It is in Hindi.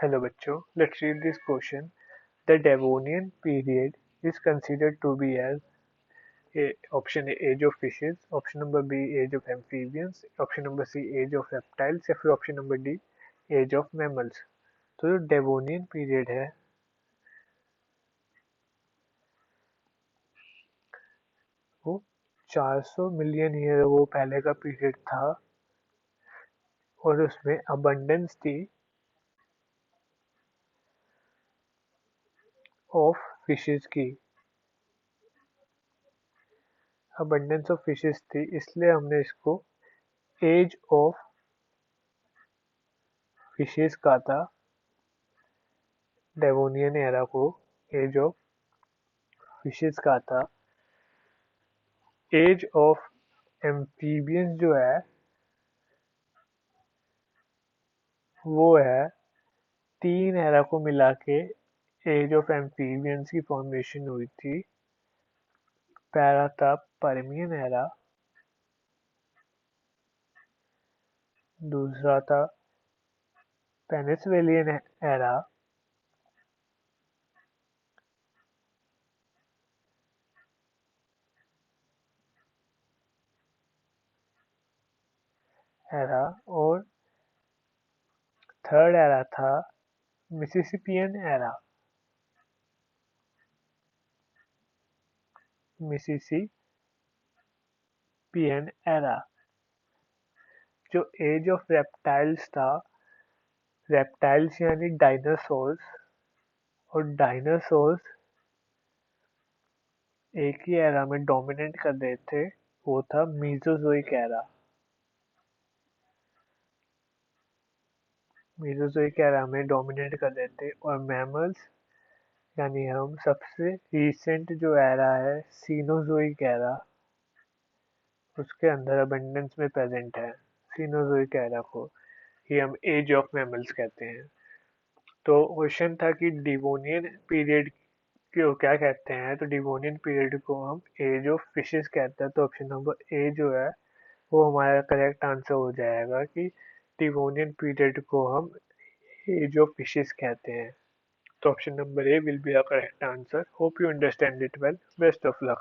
Hello बच्चों, let's read this question. The Devonian period is considered to be as option A age of fishes, option number B age of amphibians, option number C age of reptiles या फिर option number D age of mammals. तो जो डेवोनियन पीरियड है वो 400 मिलियन ईयर वो पहले का पीरियड था और उसमें अबंडेंस थी ऑफ फिशेस की अबंडेंस ऑफ फिशेस थी इसलिए हमने इसको एज ऑफ फिशेस कहा था डेवोनियन एरा को एज ऑफ फिशेस कहा था एज ऑफ एम्फीबियंस जो है वो है 3 एरा को मिला के एज ऑफ एम्फीबियंस की फॉर्मेशन हुई थी। पहला था पर्मियन एरा, दूसरा था पेनिसुलियन एरा, और थर्ड एरा था मिसिसिपियन एरा। मिसिसिपियन एरा जो एज ऑफ रेप्टाइल्स था, रेप्टाइल्स यानी डायनासोर्स, और डायनासोर्स एक ही एरा में डोमिनेट कर रहे थे, वो था मीसोजोइक एरा। मीसोजोइक एरा में डोमिनेट कर रहे थे और मैमल्स यानी हम सबसे रिसेंट जो एरा है सीनोजोइक एरा, उसके अंदर अबंडेंस में प्रेजेंट है। सीनोजोइक एरा को ही हम एज ऑफ मैमल्स कहते हैं। तो क्वेश्चन था कि डिवोनियन पीरियड को क्या कहते हैं, तो डिवोनियन पीरियड को हम एज ऑफ फिशेस कहते हैं। तो ऑप्शन नंबर ए जो है वो हमारा करेक्ट आंसर हो जाएगा कि डिवोनियन पीरियड को हम एज ऑफ फिशेस कहते हैं। तो option number A will be a correct answer. Hope you understand it well. Best of luck.